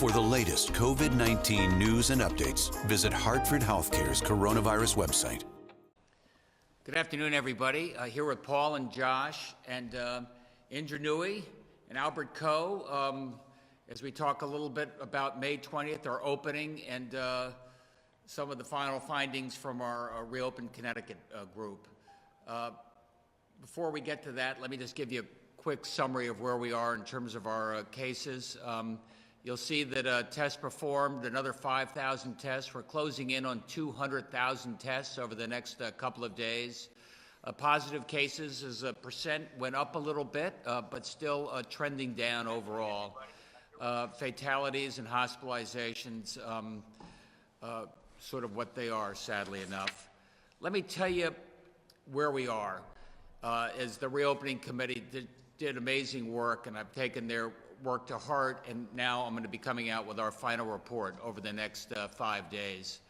For the latest COVID-19 news and updates, visit Hartford Healthcare's coronavirus website. Good afternoon, everybody. Here with Paul and Josh and Indra Nui and Albert Coe as we talk a little bit about May 20th, our opening, and some of the final findings from our Reopen Connecticut group. Before we get to that, let me just give you a quick summary of where we are in terms of our cases. You'll see that tests performed, another 5,000 tests. We're closing in on 200,000 tests over the next couple of days. Positive cases as a percent went up a little bit, but still trending down overall. Fatalities and hospitalizations, sort of what they are, sadly enough. Let me tell you where we are. As the reopening committee did amazing work, and I've taken their work to heart, and now I'm going to be coming out with our final report over the next 5 days.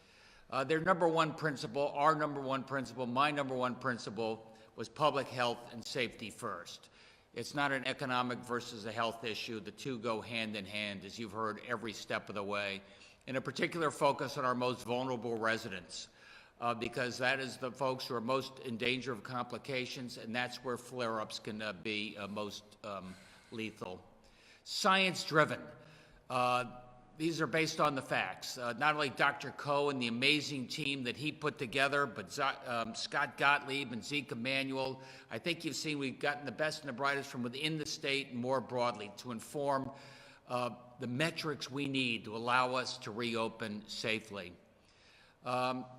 Their number one principle, our number one principle, my number one principle was public health and safety first. It's not an economic versus a health issue. The two go hand in hand, as you've heard every step of the way, and a particular focus on our most vulnerable residents, because that is the folks who are most in danger of complications, and that's where flare-ups can be most lethal. Science-driven. These are based on the facts. Not only Dr. Coe and the amazing team that he put together, but Scott Gottlieb and Zeke Emanuel. I think you've seen we've gotten the best and the brightest from within the state and more broadly to inform the metrics we need to allow us to reopen safely.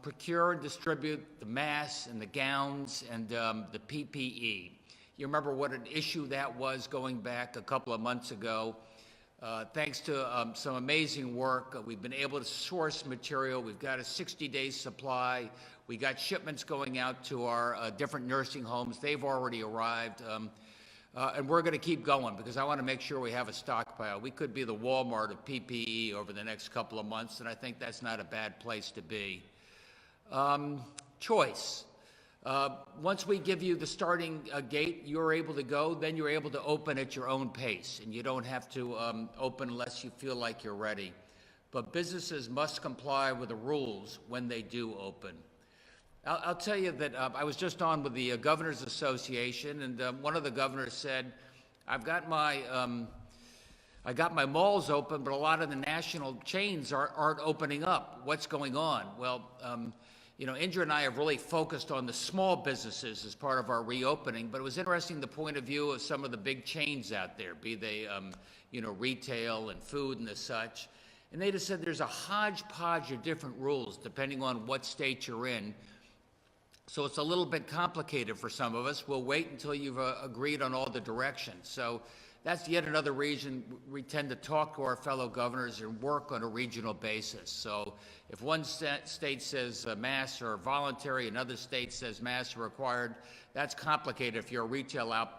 Procure and distribute the masks and the gowns and the PPE. You remember what an issue that was going back a couple of months ago. Thanks to some amazing work, we've been able to source material. We've got a 60-day supply. We got shipments going out to our different nursing homes. They've already arrived. And we're going to keep going because I want to make sure we have a stockpile. We could be the Walmart of PPE over the next couple of months, and I think that's not a bad place to be. Choice. Once we give you the starting gate, you're able to go, then you're able to open at your own pace, and you don't have to open unless you feel like you're ready. But businesses must comply with the rules when they do open. I'll tell you that I was just on with the Governors Association, and one of the governors said, I got my malls open, but a lot of the national chains aren't opening up. What's going on? Well, you know, Indra and I have really focused on the small businesses as part of our reopening, but it was interesting the point of view of some of the big chains out there, be they, you know, retail and food and the such. And they just said there's a hodgepodge of different rules depending on what state you're in. So it's a little bit complicated for some of us. We'll wait until you've agreed on all the directions. So that's yet another reason we tend to talk to our fellow governors and work on a regional basis. So if one state says masks are voluntary, another state says masks are required, that's complicated if you're a retail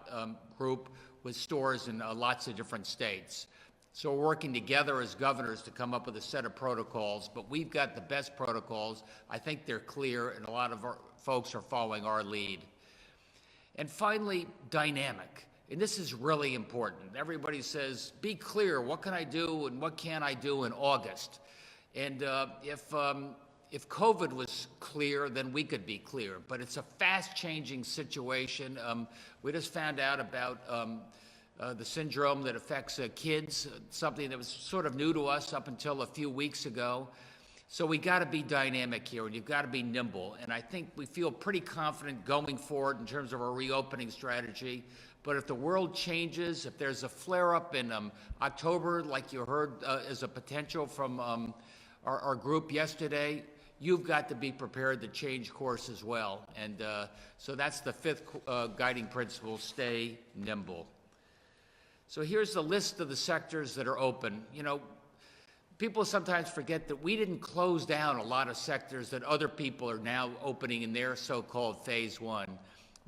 group with stores in lots of different states. So we're working together as governors to come up with a set of protocols, but we've got the best protocols. I think they're clear, and a lot of our folks are following our lead. And finally, dynamic. And this is really important. Everybody says, be clear, what can I do and what can't I do in August? And if COVID was clear, then we could be clear. But it's a fast-changing situation. We just found out about the syndrome that affects kids, something that was sort of new to us up until a few weeks ago. So we got to be dynamic here, and you've got to be nimble. And I think we feel pretty confident going forward in terms of our reopening strategy. But if the world changes, if there's a flare-up in October, like you heard as a potential from our group yesterday, you've got to be prepared to change course as well. And so that's the fifth guiding principle, stay nimble. So here's the list of the sectors that are open. You know, people sometimes forget that we didn't close down a lot of sectors that other people are now opening in their so-called phase one.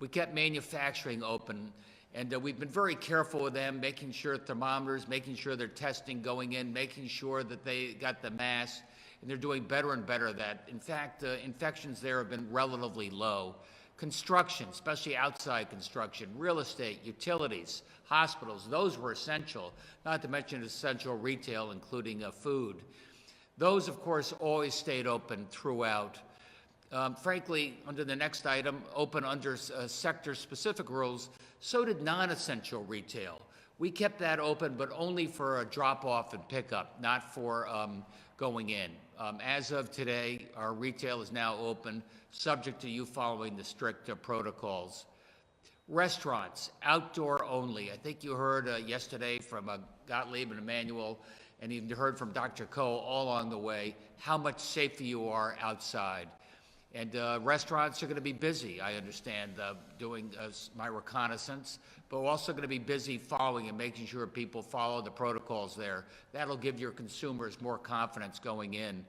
We kept manufacturing open, and we've been very careful with them, making sure thermometers, making sure they're testing going in, making sure that they got the masks, and they're doing better and better at that. In fact, infections there have been relatively low. Construction, especially outside construction, real estate, utilities, hospitals, those were essential, not to mention essential retail, including food. Those, of course, always stayed open throughout. Frankly, under the next item, open under sector-specific rules, so did non-essential retail. We kept that open, but only for a drop-off and pickup, not for going in. As of today, our retail is now open, subject to you following the strict protocols. Restaurants, outdoor only. I think you heard yesterday from Gottlieb and Emmanuel, and even heard from Dr. Coe all along the way, how much safer you are outside. And restaurants are going to be busy, I understand, doing my reconnaissance, but we're also going to be busy following and making sure people follow the protocols there. That'll give your consumers more confidence going in.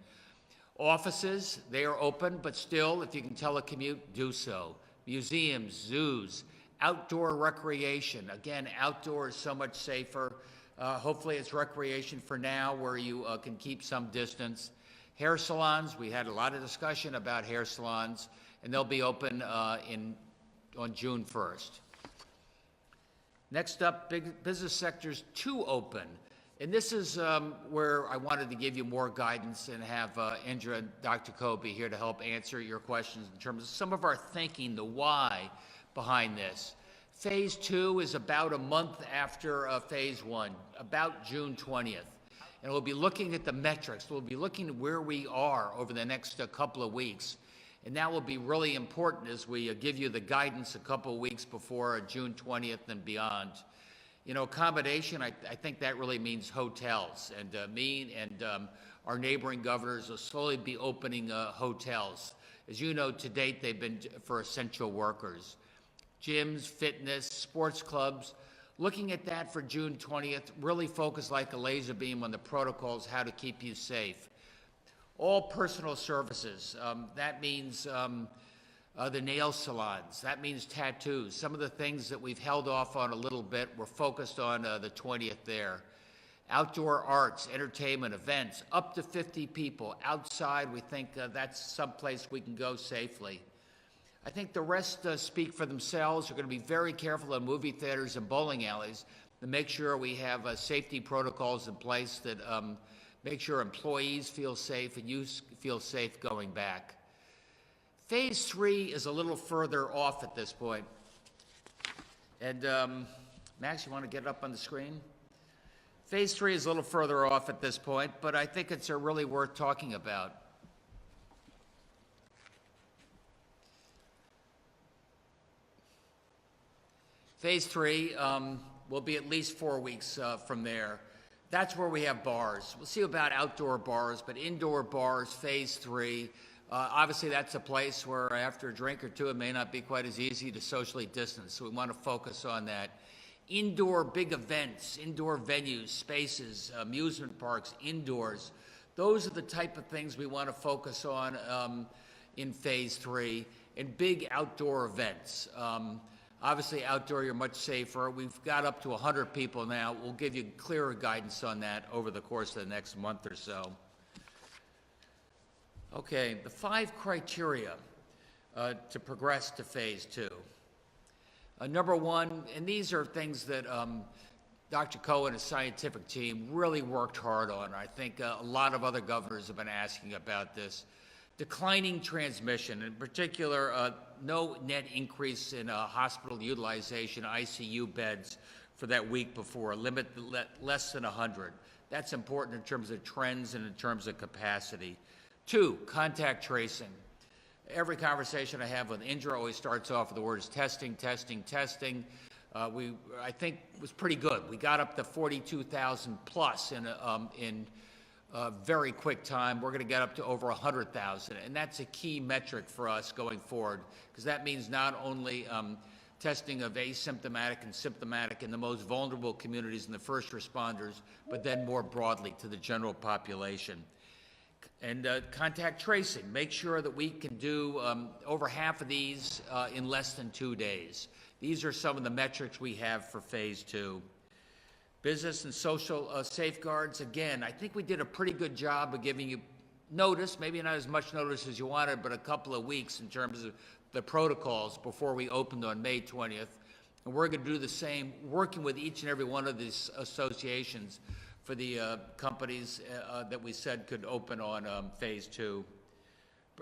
Offices, they are open, but still, if you can telecommute, do so. Museums, zoos, outdoor recreation. Again, outdoor is so much safer. Hopefully it's recreation for now where you can keep some distance. Hair salons, we had a lot of discussion about hair salons, and they'll be open on June 1st. Next up, business sectors 2 open. And this is where I wanted to give you more guidance and have Indra and Dr. Coe be here to help answer your questions in terms of some of our thinking, the why behind this. Phase 2 is about a month after Phase 1, about June 20th. And we'll be looking at the metrics. We'll be looking at where we are over the next couple of weeks. And that will be really important as we give you the guidance a couple of weeks before June 20th and beyond. You know, accommodation, I think that really means hotels. And me and our neighboring governors will slowly be opening hotels. As you know, to date, they've been for essential workers. Gyms, fitness, sports clubs. Looking at that for June 20th, really focus like a laser beam on the protocols, how to keep you safe. All personal services, that means the nail salons, that means tattoos. Some of the things that we've held off on a little bit, we're focused on the 20th there. Outdoor arts, entertainment, events, up to 50 people. Outside, we think that's someplace we can go safely. I think the rest speak for themselves. We're going to be very careful in movie theaters and bowling alleys to make sure we have safety protocols in place that make sure employees feel safe and you feel safe going back. Phase 3 is a little further off at this point. And Max, you want to get it up on the screen? Phase 3 is a little further off at this point, but I think it's really worth talking about. Phase 3 will be at least 4 weeks from there. That's where we have bars. We'll see about outdoor bars, but indoor bars, Phase 3. Obviously, that's a place where after a drink or two, it may not be quite as easy to socially distance, so we want to focus on that. Indoor big events, indoor venues, spaces, amusement parks, indoors. Those are the type of things we want to focus on in Phase 3, and big outdoor events. Obviously, outdoor, you're much safer. We've got up to 100 people now. We'll give you clearer guidance on that over the course of the next month or so. Okay, the 5 criteria to progress to Phase 2. Number 1, and these are things that Dr. Coe and his scientific team really worked hard on. I think a lot of other governors have been asking about this. Declining transmission, in particular, no net increase in hospital utilization, ICU beds for that week before, a limit less than 100. That's important in terms of trends and in terms of capacity. 2, contact tracing. Every conversation I have with Indra always starts off with the words testing, testing, testing. I think was pretty good. We got up to 42,000 plus in a very quick time. We're going to get up to over 100,000, and that's a key metric for us going forward, because that means not only testing of asymptomatic and symptomatic in the most vulnerable communities and the first responders, but then more broadly to the general population. And contact tracing, make sure that we can do over half of these in less than 2 days. These are some of the metrics we have for Phase 2. Business and social safeguards, again, I think we did a pretty good job of giving you notice, maybe not as much notice as you wanted, but a couple of weeks in terms of the protocols before we opened on May 20th. And we're going to do the same, working with each and every one of these associations for the companies that we said could open on phase 2.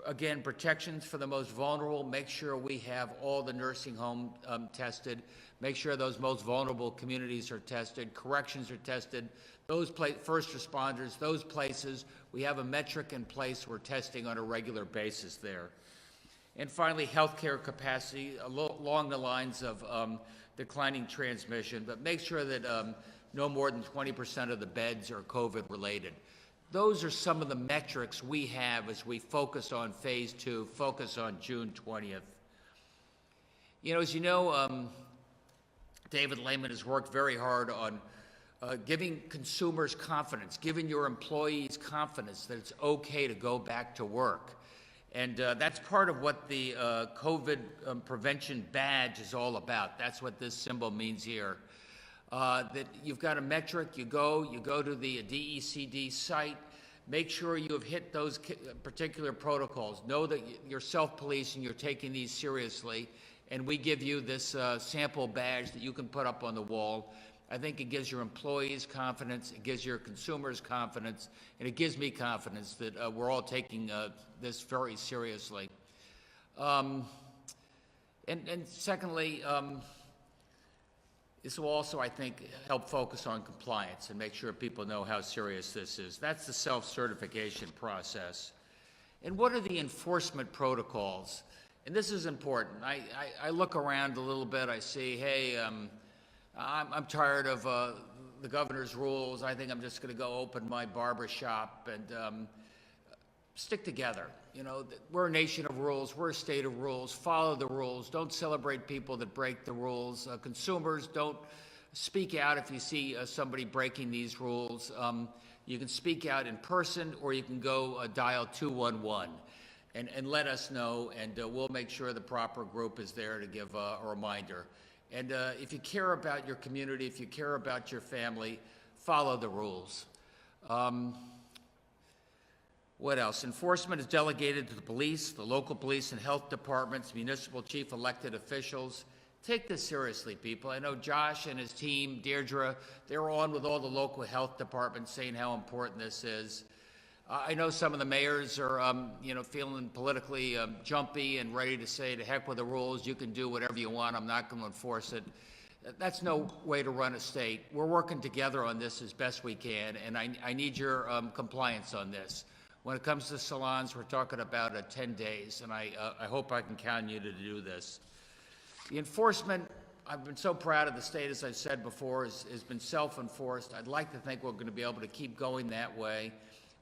Again, protections for the most vulnerable. Make sure we have all the nursing home tested. Make sure those most vulnerable communities are tested. Corrections are tested. Those first responders, those places, we have a metric in place. We're testing on a regular basis there. And finally, healthcare capacity along the lines of declining transmission, but make sure that no more than 20% of the beds are COVID related. Those are some of the metrics we have as we focus on phase 2, focus on June 20th. You know, as you know, David Lamont has worked very hard on giving consumers confidence, giving your employees confidence that it's okay to go back to work. And that's part of what the COVID prevention badge is all about. That's what this symbol means here. That you've got a metric, you go to the DECD site, make sure you have hit those particular protocols. Know that you're self-policing, you're taking these seriously, and we give you this sample badge that you can put up on the wall. I think it gives your employees confidence, it gives your consumers confidence, and it gives me confidence that we're all taking this very seriously. And secondly, this will also, I think, help focus on compliance and make sure people know how serious this is. That's the self-certification process. And what are the enforcement protocols? And this is important. I look around a little bit, I see, hey, I'm tired of the governor's rules. I think I'm just going to go open my barber shop and stick together. You know, we're a nation of rules. We're a state of rules. Follow the rules. Don't celebrate people that break the rules. Consumers, don't speak out if you see somebody breaking these rules. You can speak out in person, or you can go dial 211 and let us know, and we'll make sure the proper group is there to give a reminder. And if you care about your community, if you care about your family, follow the rules. What else? Enforcement is delegated to the police, the local police and health departments, municipal chief elected officials. Take this seriously, people. I know Josh and his team, Deirdre, they're on with all the local health departments saying how important this is. I know some of the mayors are, feeling politically jumpy and ready to say, to heck with the rules, you can do whatever you want, I'm not going to enforce it. That's no way to run a state. We're working together on this as best we can, and I need your compliance on this. When it comes to salons, we're talking about 10 days, and I hope I can count on you to do this. The enforcement, I've been so proud of the state, as I've said before, has been self-enforced. I'd like to think we're going to be able to keep going that way.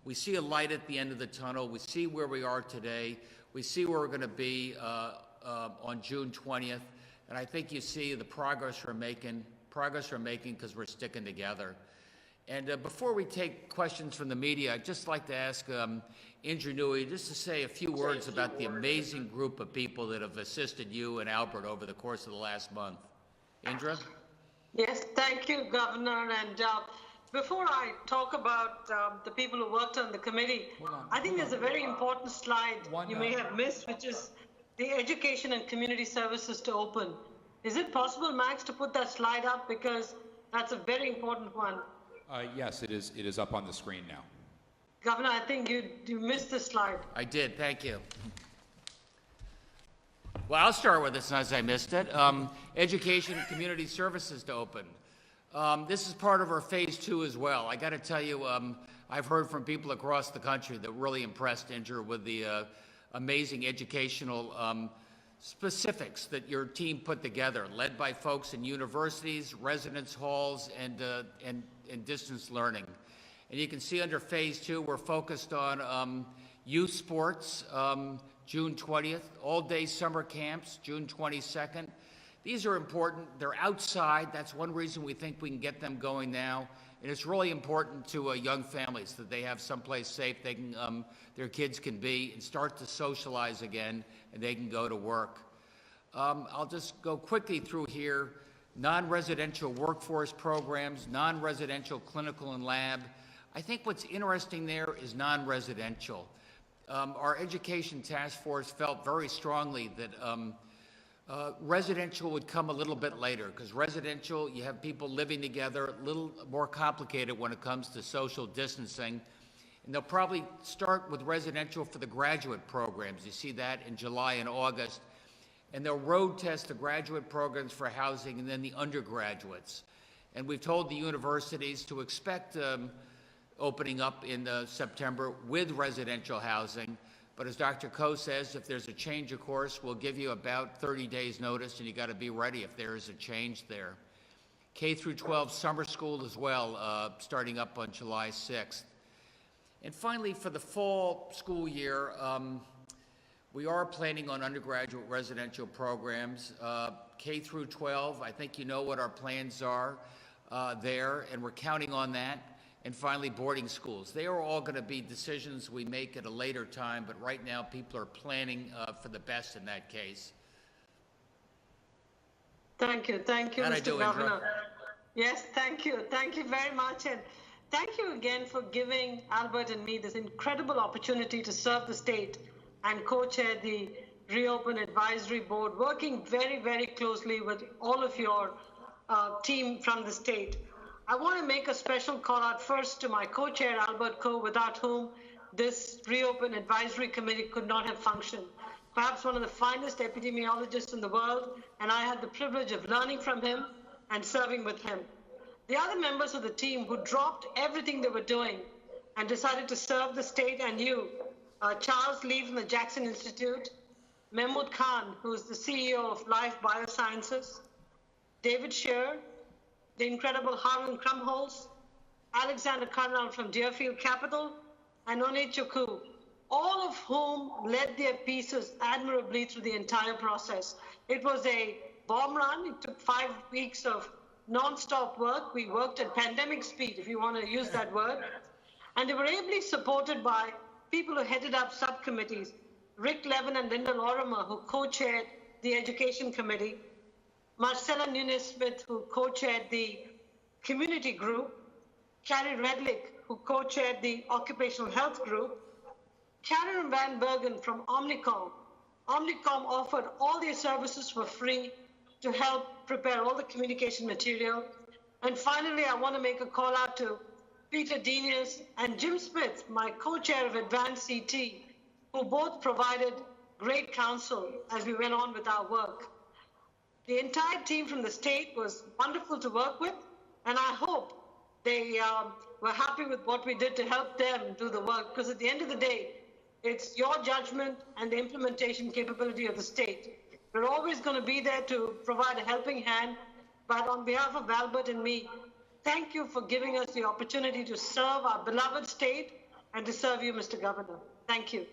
We see a light at the end of the tunnel. We see where we are today. We see where we're going to be on June 20th. And I think you see the progress we're making because we're sticking together. And before we take questions from the media, I'd just like to ask Indra Nui just to say a few words about the amazing group of people that have assisted you and Albert over the course of the last month. Indra? Yes, thank you, Governor. And before I talk about the people who worked on the committee, I think there's a very important slide you may have missed, which is the education and community services to open. Is it possible, Max, to put that slide up? Because that's a very important one. Yes, it is. It is up on the screen now. Governor, I think you missed the slide. I did. Thank you. Well, I'll start with this as I missed it. Education and community services to open. This is part of our phase 2 as well. I got to tell you, I've heard from people across the country that really impressed Indra with the amazing educational specifics that your team put together, led by folks in universities, residence halls, and distance learning. And you can see under phase 2, we're focused on youth sports, June 20th, all-day summer camps, June 22nd. These are important. They're outside. That's one reason we think we can get them going now. And it's really important to young families that they have someplace safe they can, their kids can be and start to socialize again, and they can go to work. I'll just go quickly through here. Non-residential workforce programs, non-residential clinical and lab. I think what's interesting there is non-residential. Our education task force felt very strongly that residential would come a little bit later, because residential, you have people living together, a little more complicated when it comes to social distancing. And they'll probably start with residential for the graduate programs. You see that in July and August. And they'll road test the graduate programs for housing and then the undergraduates. And we've told the universities to expect opening up in September with residential housing. But as Dr. Koh says, if there's a change of course, we'll give you about 30 days notice, and you got to be ready if there is a change there. K through 12 summer school as well, starting up on July 6th. And finally, for the fall school year, we are planning on undergraduate residential programs. K through 12, I think you know what our plans are there, and we're counting on that. And finally, boarding schools. They are all going to be decisions we make at a later time, but right now people are planning for the best in that case. Thank you, Mr. Governor. Yes, thank you very much. And thank you again for giving Albert and me this incredible opportunity to serve the state and co-chair the Reopen Advisory Board, working very, very closely with all of your team from the state. I want to make a special call out first to my co-chair, Albert Koh, without whom this Reopen Advisory Committee could not have functioned. Perhaps one of the finest epidemiologists in the world, and I had the privilege of learning from him and serving with him. The other members of the team who dropped everything they were doing and decided to serve the state and you, Charles Lee from the Jackson Institute, Mahmood Khan, who is the CEO of Life Biosciences, David Scheer, the incredible Harlan Krumholz, Alexander Karnal from Deerfield Capital, and One Choku, all of whom led their pieces admirably through the entire process. It was a bomb run. It took 5 weeks of non-stop work. We worked at pandemic speed, if you want to use that word. And they were ably supported by people who headed up subcommittees, Rick Levin and Linda Lorimer, who co-chaired the Education Committee, Marcella Nunes-Smith, who co-chaired the Community Group, Carrie Redlick, who co-chaired the Occupational Health Group, Karen Van Bergen from Omnicom. Omnicom offered all their services for free to help prepare all the communication material. And finally, I want to make a call out to Peter Denius and Jim Smith, my co-chair of Advanced CT, who both provided great counsel as we went on with our work. The entire team from the state was wonderful to work with, and I hope they were happy with what we did to help them do the work, because at the end of the day, it's your judgment and the implementation capability of the state. We're always going to be there to provide a helping hand, but on behalf of Albert and me, thank you for giving us the opportunity to serve our beloved state and to serve you, Mr. Governor. Thank you.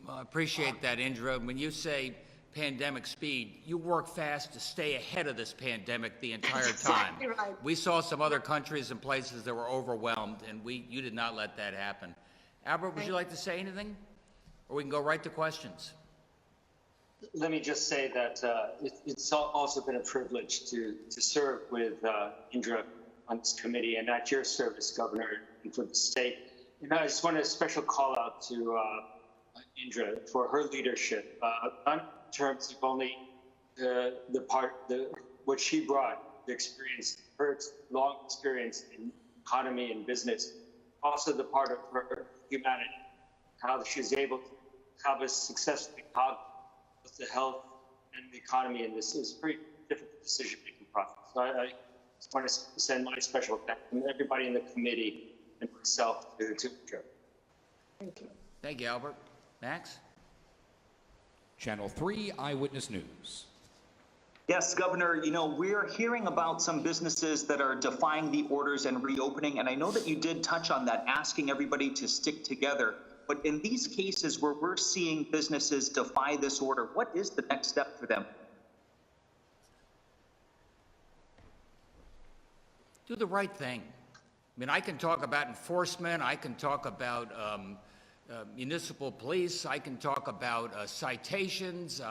Well, I appreciate that, Indra. When you say pandemic speed, you work fast to stay ahead of this pandemic the entire time. Exactly right. We saw some other countries and places that were overwhelmed, and you did not let that happen. Albert, would you like to say anything? Or we can go right to questions. Let me just say that it's also been a privilege to serve with Indra on this committee and at your service, Governor, and for the state. And I just want a special call out to Indra for her leadership, not in terms of only what she brought, the experience, her long experience in economy and business, also the part of her humanity, how she's able to have us successfully talk with the health and the economy, and this is a pretty difficult decision-making process. So I just want to send my special thanks to everybody in the committee and myself to Joe. Thank you. Thank you, Albert. Max? Channel 3 Eyewitness News. Yes, Governor, we're hearing about some businesses that are defying the orders and reopening, and I know that you did touch on that, asking everybody to stick together. But in these cases where we're seeing businesses defy this order, what is the next step for them? Do the right thing. I mean, I can talk about enforcement, I can talk about municipal police, I can talk about citations.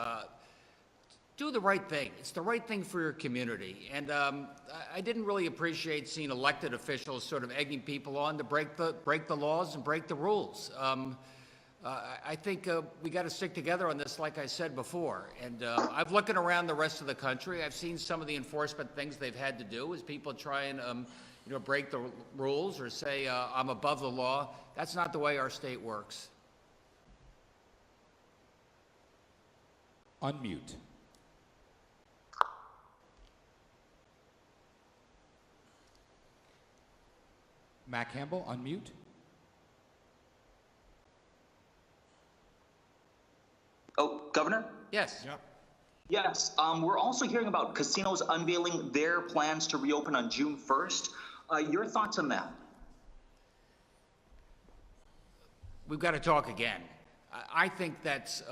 do the right thing. It's the right thing for your community. And I didn't really appreciate seeing elected officials sort of egging people on to break the laws and break the rules. I think we got to stick together on this, like I said before. And I'm looking around the rest of the country. I've seen some of the enforcement things they've had to do as people try and break the rules or say I'm above the law. That's not the way our state works. Unmute. Matt Campbell, unmute. Oh, Governor? Yes. Yep. Yes, we're also hearing about casinos unveiling their plans to reopen on June 1st. Your thoughts on that? We've got to talk again. I think that's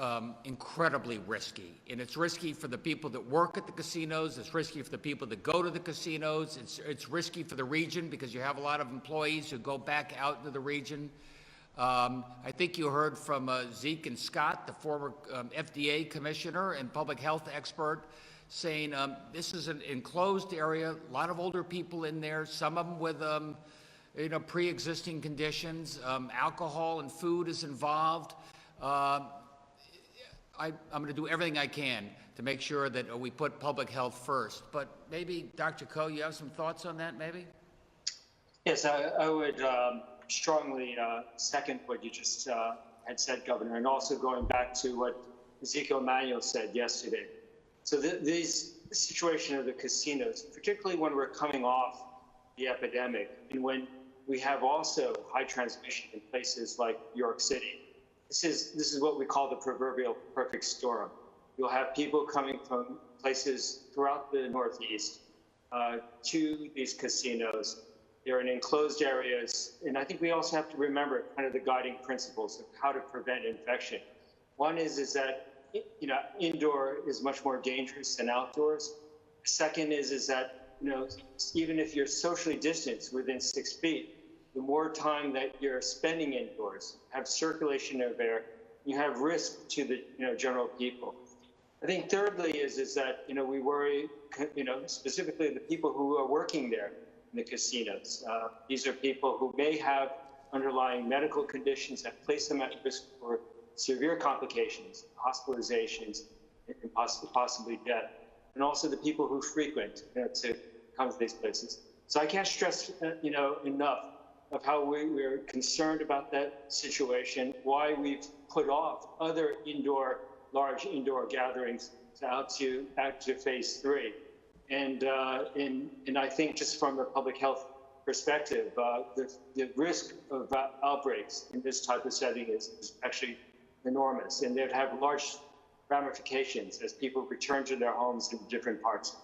incredibly risky, and it's risky for the people that work at the casinos. It's risky for the people that go to the casinos. It's risky for the region because you have a lot of employees who go back out into the region. I think you heard from Zeke and Scott, the former FDA commissioner and public health expert, saying this is an enclosed area, a lot of older people in there, some of them with pre-existing conditions. Alcohol and food is involved. I'm going to do everything I can to make sure that we put public health first. But maybe, Dr. Koh, you have some thoughts on that, maybe? Yes, I would strongly second what you just had said, Governor, and also going back to what Ezekiel Emanuel said yesterday. So this situation of the casinos, particularly when we're coming off the epidemic and when we have also high transmission in places like New York City, this is what we call the proverbial perfect storm. You'll have people coming from places throughout the Northeast to these casinos. They're in enclosed areas, and I think we also have to remember kind of the guiding principles of how to prevent infection. One is that indoor is much more dangerous than outdoors. Second is that even if you're socially distanced within 6 feet, the more time that you're spending indoors, have circulation of air, you have risk to the general people. I think thirdly is that we worry specifically the people who are working there in the casinos. These are people who may have underlying medical conditions that place them at risk for severe complications, hospitalizations, and possibly death, and also the people who frequent to come to these places. So I can't stress enough of how we're concerned about that situation, why we've put off other large indoor gatherings out to phase 3. And I think just from a public health perspective, the risk of outbreaks in this type of setting is actually enormous, and they'd have large ramifications as people return to their homes in different parts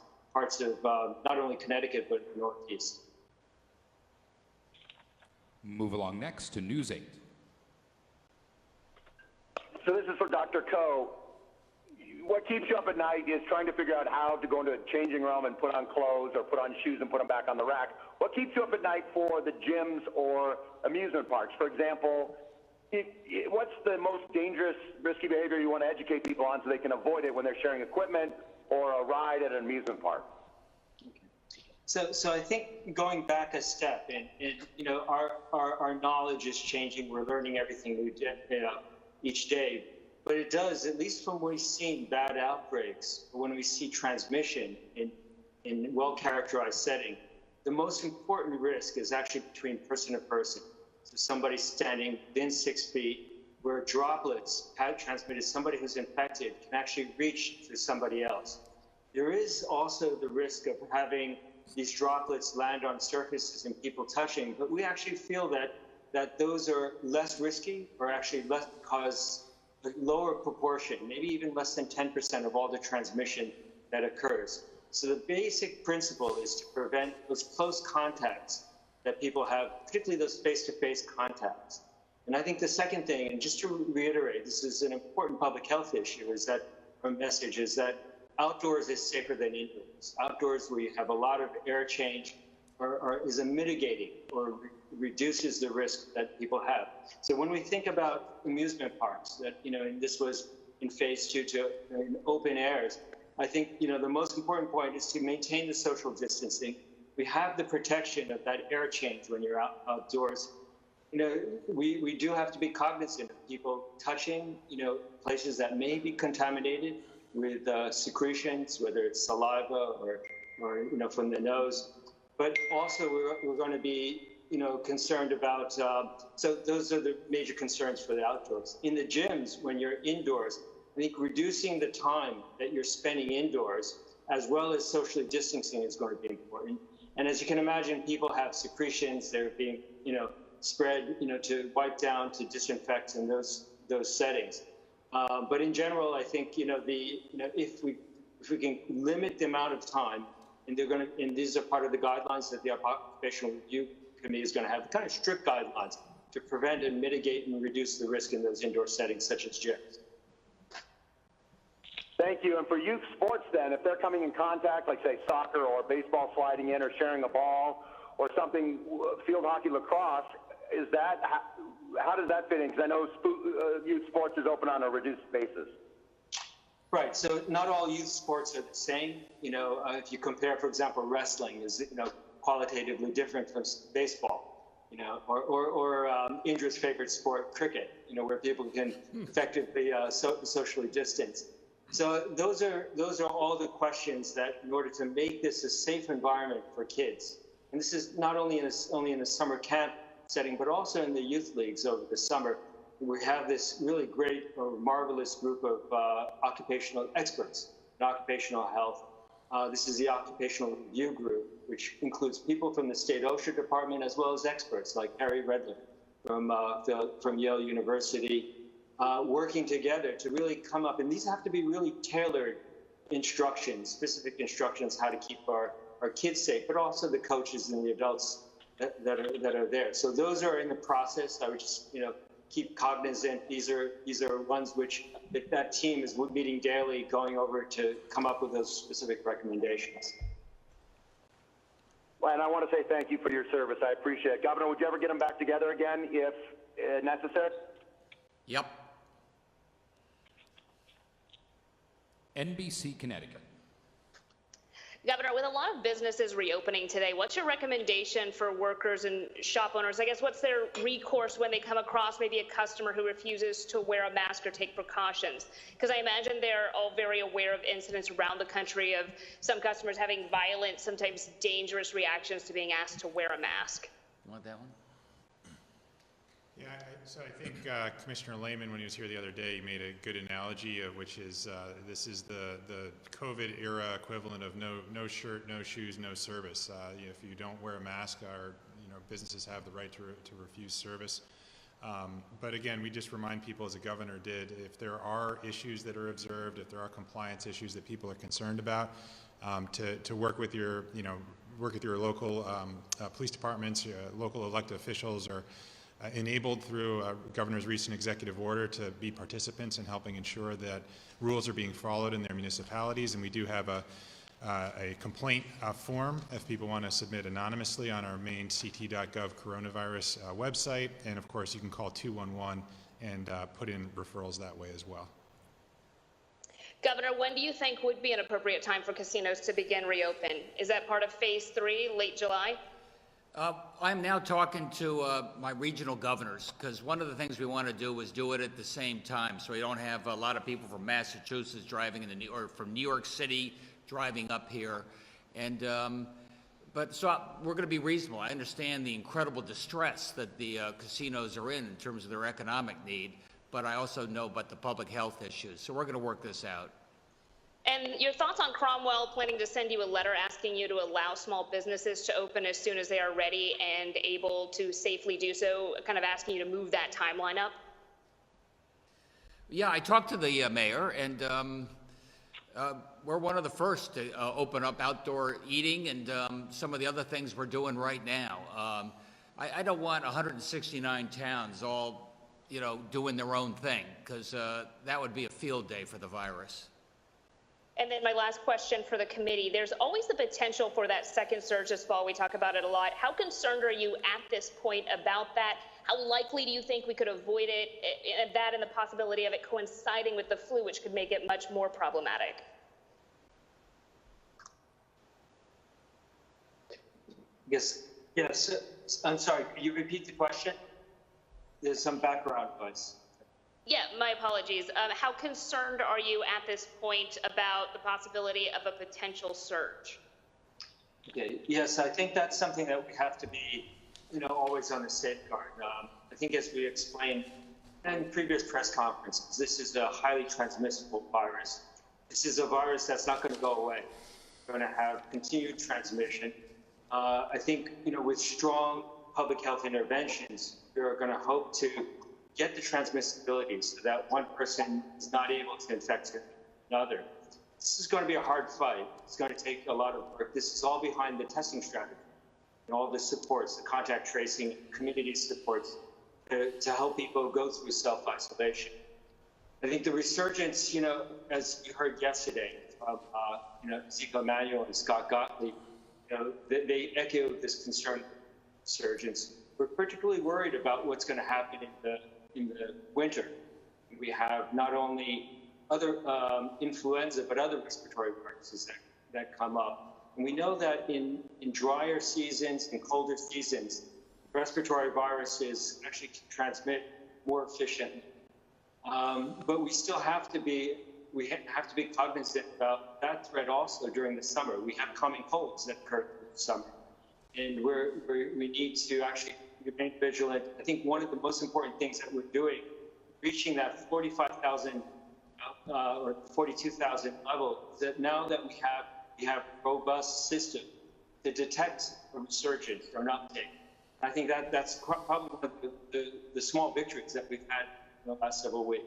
of not only Connecticut, but the Northeast. Move along next to News 8. So this is for Dr. Koh. What keeps you up at night is trying to figure out how to go into a changing room and put on clothes or put on shoes and put them back on the rack. What keeps you up at night for the gyms or amusement parks? For example, what's the most dangerous, risky behavior you want to educate people on so they can avoid it when they're sharing equipment or a ride at an amusement park? So I think going back a step, and our knowledge is changing. We're learning everything we do each day. But it does, at least from when we've seen bad outbreaks, or when we see transmission in well-characterized setting, the most important risk is actually between person to person. So somebody standing within 6 feet, where droplets have transmitted, somebody who's infected can actually reach to somebody else. There is also the risk of having these droplets land on surfaces and people touching, but we actually feel that those are less risky, or actually cause a lower proportion, maybe even less than 10% of all the transmission that occurs. So the basic principle is to prevent those close contacts that people have, particularly those face-to-face contacts. And I think the second thing, and just to reiterate, this is an important public health issue, is that our message is that outdoors is safer than indoors. Outdoors, where you have a lot of air change, is a mitigating or reduces the risk that people have. So when we think about amusement parks, that and this was in phase 2 in open airs, I think, the most important point is to maintain the social distancing. We have the protection of that air change when you're outdoors. We do have to be cognizant of people touching, places that may be contaminated with secretions, whether it's saliva or from the nose. But also we're going to be, concerned about, so those are the major concerns for the outdoors. In the gyms, when you're indoors, I think reducing the time that you're spending indoors, as well as socially distancing, is going to be important. And as you can imagine, people have secretions. They're being, spread, to wipe down, to disinfect in those settings. But in general, I think, if we can limit the amount of time, and these are part of the guidelines that the Occupational Review Committee is going to have, kind of strict guidelines to prevent and mitigate and reduce the risk in those indoor settings, such as gyms. Thank you. And for youth sports then, if they're coming in contact, like say soccer or baseball sliding in or sharing a ball or something, field hockey, lacrosse, how does that fit in? Because I know youth sports is open on a reduced basis. Right. So not all youth sports are the same. If you compare, for example, wrestling is, qualitatively different from baseball, or Indra's favorite sport, cricket, where people can effectively socially distance. So those are all the questions that, in order to make this a safe environment for kids, and this is not only in a summer camp setting, but also in the youth leagues over the summer, we have this really great or marvelous group of occupational experts in occupational health. This is the Occupational Review Group, which includes people from the state OSHA department, as well as experts like Harry Redlin from Yale University, working together to really come up. And these have to be really tailored instructions, specific instructions, how to keep our kids safe, but also the coaches and the adults that are there. So those are in the process. I would just, keep cognizant. These are ones which that team is meeting daily, going over to come up with those specific recommendations. Well, and I want to say thank you for your service. I appreciate it. Governor, would you ever get them back together again if necessary? Yep. NBC Connecticut. Governor, with a lot of businesses reopening today, what's your recommendation for workers and shop owners? I guess what's their recourse when they come across maybe a customer who refuses to wear a mask or take precautions? Because I imagine they're all very aware of incidents around the country of some customers having violent, sometimes dangerous reactions to being asked to wear a mask. You want that one? Yeah, so I think Commissioner Lamont, when he was here the other day, made a good analogy, which is this is the COVID era equivalent of no shirt, no shoes, no service. If you don't wear a mask, our businesses have the right to refuse service. But again, we just remind people, as the governor did, if there are issues that are observed, if there are compliance issues that people are concerned about, to work with your local police departments, local elected officials, or enabled through governor's recent executive order to be participants in helping ensure that rules are being followed in their municipalities. And we do have a complaint form if people want to submit anonymously on our main ct.gov coronavirus website. And of course, you can call 211 and put in referrals that way as well. Governor, when do you think would be an appropriate time for casinos to begin reopen? Is that part of phase 3, late July? I'm now talking to my regional governors, because one of the things we want to do is do it at the same time, so we don't have a lot of people from Massachusetts driving or from New York City driving up here. And so we're going to be reasonable. I understand the incredible distress that the casinos are in terms of their economic need, but I also know about the public health issues. So we're going to work this out. And your thoughts on Cromwell planning to send you a letter asking you to allow small businesses to open as soon as they are ready and able to safely do so, kind of asking you to move that timeline up? Yeah, I talked to the mayor, and we're one of the first to open up outdoor eating and some of the other things we're doing right now. I don't want 169 towns all, doing their own thing, because that would be a field day for the virus. And then my last question for the committee, there's always the potential for that second surge this fall. We talk about it a lot. How concerned are you at this point about that? How likely do you think we could avoid it, that and the possibility of it coinciding with the flu, which could make it much more problematic? Yes. I'm sorry. Could you repeat the question? There's some background noise. Yeah, my apologies. How concerned are you at this point about the possibility of a potential surge? Okay. Yes, I think that's something that we have to be, always on the safeguard. I think as we explained in previous press conferences, this is a highly transmissible virus. This is a virus that's not going to go away. We're going to have continued transmission. I think, with strong public health interventions, we're going to hope to get the transmissibility so that one person is not able to infect another. This is going to be a hard fight. It's going to take a lot of work. This is all behind the testing strategy and all the supports, the contact tracing, community supports to help people go through self-isolation. I think the resurgence, as you heard yesterday from, Ezekiel Emanuel and Scott Gottlieb, they echoed this concern of resurgence. We're particularly worried about what's going to happen in the winter. We have not only other influenza, but other respiratory viruses that come up. And we know that in drier seasons and colder seasons, respiratory viruses actually can transmit more efficiently. But we still have to be cognizant about that threat also during the summer. We have common colds that occur during the summer. And we need to actually remain vigilant. I think one of the most important things that we're doing, reaching that 45,000 or 42,000 level, is that now that we have a robust system to detect a resurgence or an uptake. I think that's probably one of the small victories that we've had in the last several weeks.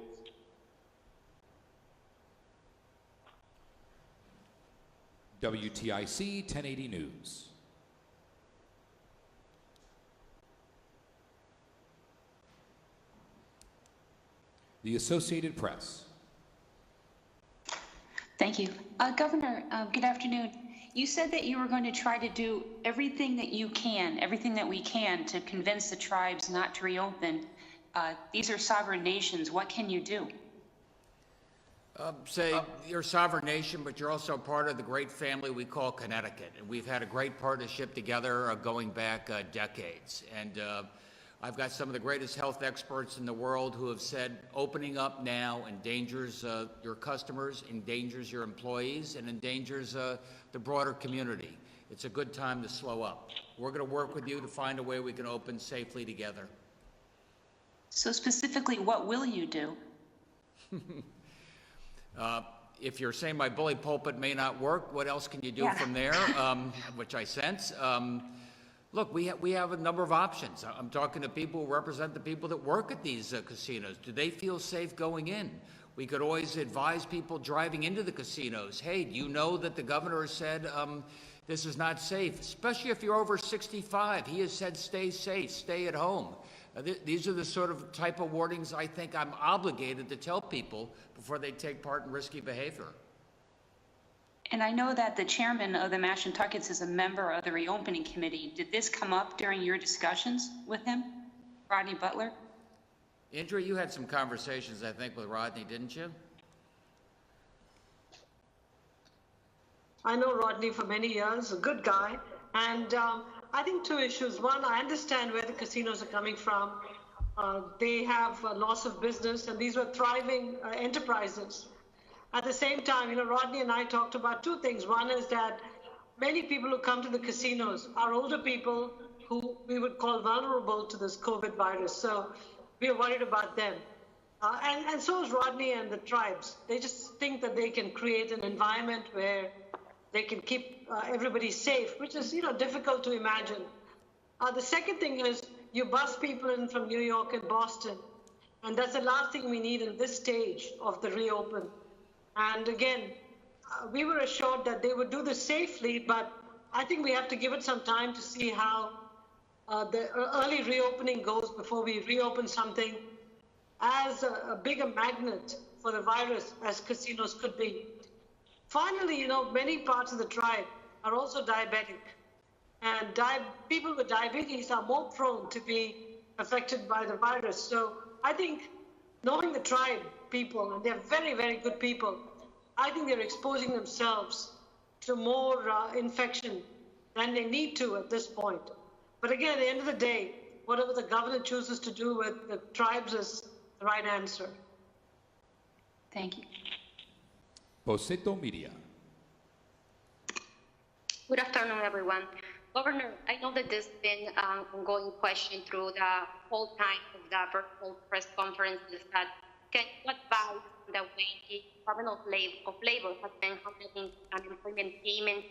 WTIC 1080 News. The Associated Press. Thank you. Governor, good afternoon. You said that you were going to try to do everything that we can to convince the tribes not to reopen. These are sovereign nations. What can you do? You're a sovereign nation, but you're also part of the great family we call Connecticut. And we've had a great partnership together going back decades. And I've got some of the greatest health experts in the world who have said opening up now endangers your customers, endangers your employees, and endangers the broader community. It's a good time to slow up. We're going to work with you to find a way we can open safely together. So specifically, what will you do? If you're saying my bully pulpit may not work, what else can you do from there, which I sense? Look, we have a number of options. I'm talking to people who represent the people that work at these casinos. Do they feel safe going in? We could always advise people driving into the casinos, hey, do you know that the governor has said this is not safe, especially if you're over 65. He has said stay safe, stay at home. These are the sort of type of warnings I think I'm obligated to tell people before they take part in risky behavior. And I know that the chairman of the Mashantuckets is a member of the reopening committee. Did this come up during your discussions with him, Rodney Butler? Andrea, you had some conversations, I think, with Rodney, didn't you? I know Rodney for many years, a good guy. And I think two issues. One, I understand where the casinos are coming from. They have a loss of business, and these were thriving enterprises. At the same time, Rodney and I talked about two things. One is that many people who come to the casinos are older people who we would call vulnerable to this COVID virus. So we are worried about them. And so is Rodney and the tribes. They just think that they can create an environment where they can keep everybody safe, which is, difficult to imagine. The second thing is you bus people in from New York and Boston. And that's the last thing we need in this stage of the reopen. And again, we were assured that they would do this safely, but I think we have to give it some time to see how the early reopening goes before we reopen something as a bigger magnet for the virus as casinos could be. Finally, many parts of the tribe are also diabetic. And people with diabetes are more prone to be affected by the virus. So I think knowing the tribe people, and they're very, very good people, I think they're exposing themselves to more infection and they need to at this point. But again, at the end of the day, whatever the governor chooses to do with the tribes is the right answer. Thank you. Boceto Media. Good afternoon, everyone. Governor, I know that there's been an ongoing question through the whole time of the virtual press conferences that can you advise the way the Department of Labor has been handling unemployment payments?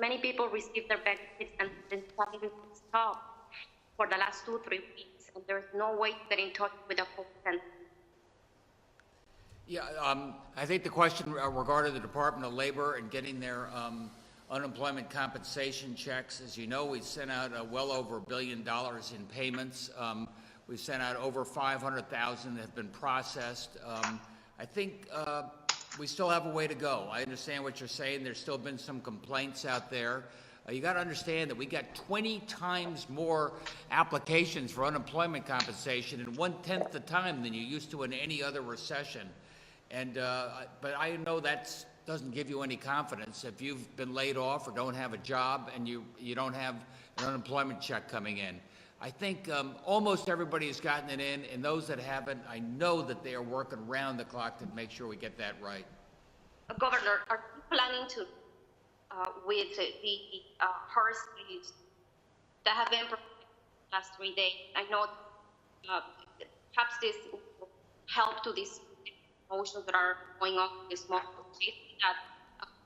Many people receive their benefits and then suddenly stop for the last 2-3 weeks, and there's no way to get in touch with the call center. Yeah, I think the question regarding the Department of Labor and getting their unemployment compensation checks, as you know, we sent out well over $1 billion in payments. We've sent out over 500,000 that have been processed. I think we still have a way to go. I understand what you're saying. There's still been some complaints out there. You got to understand that we got 20 times more applications for unemployment compensation in 1/10 the time than you used to in any other recession. And but I know that doesn't give you any confidence if you've been laid off or don't have a job and you don't have an unemployment check coming in. I think almost everybody has gotten it in, and those that haven't, I know that they are working round the clock to make sure we get that right. Governor, are you planning to, with the horse news that have been the last 3 days? I know perhaps this will help to these emotions that are going on in small cities, that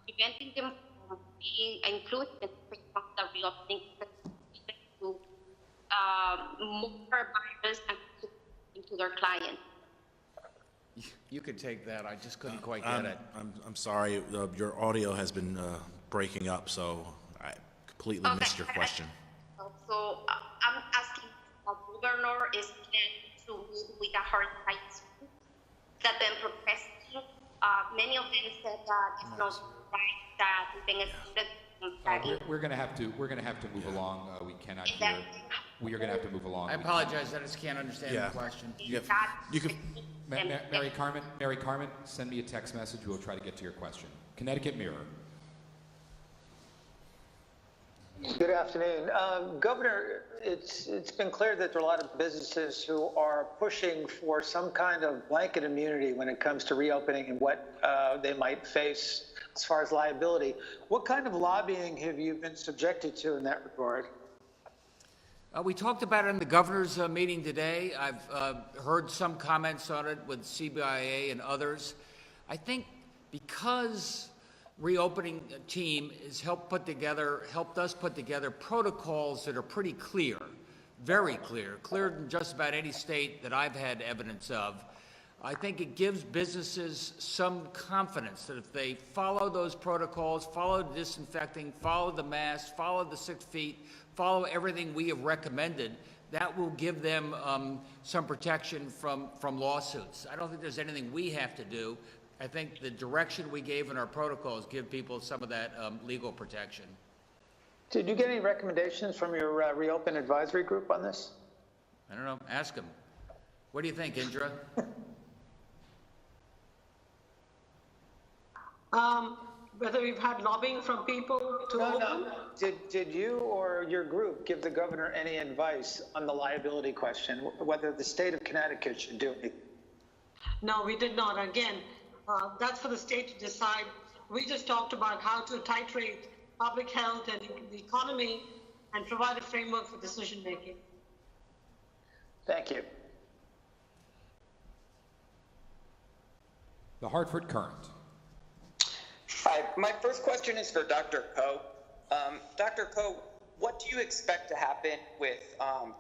preventing them from being included in the reopening to more virus and into their clients. You could take that. I just couldn't quite get it. I'm sorry. Your audio has been breaking up, so I completely missed your question. So I'm asking the governor is planning to meet with the hard sites that been protesting. Many of them said that it's not right that being We're going to have to move along. We cannot hear. We are going to have to move along. I apologize. I just can't understand the question. You can. Mary Carmen, send me a text message. We'll try to get to your question. Connecticut Mirror. Good afternoon. Governor, it's been clear that there are a lot of businesses who are pushing for some kind of blanket immunity when it comes to reopening and what they might face as far as liability. What kind of lobbying have you been subjected to in that regard? We talked about it in the governor's meeting today. I've heard some comments on it with CBIA and others. I think because reopening team has helped us put together protocols that are pretty clear, very clear, clearer than just about any state that I've had evidence of. I think it gives businesses some confidence that if they follow those protocols, follow disinfecting, follow the mask, follow the 6 feet, follow everything we have recommended, that will give them some protection from lawsuits. I don't think there's anything we have to do. I think the direction we gave in our protocols give people some of that legal protection. Did you get any recommendations from your Reopen Advisory Group on this? I don't know. Ask them. What do you think, Indra? Whether we've had lobbying from people to open? No. Did you or your group give the governor any advice on the liability question, whether the state of Connecticut should do it? No, we did not. Again, that's for the state to decide. We just talked about how to titrate public health and the economy and provide a framework for decision making. Thank you. The Hartford Current. Hi, my first question is for Dr. Ko. Dr. Ko, what do you expect to happen with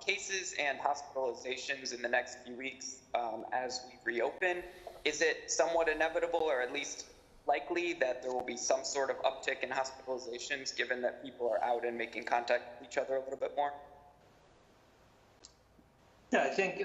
cases and hospitalizations in the next few weeks as we reopen? Is it somewhat inevitable, or at least likely, that there will be some sort of uptick in hospitalizations given that people are out and making contact with each other a little bit more? Yeah, I think,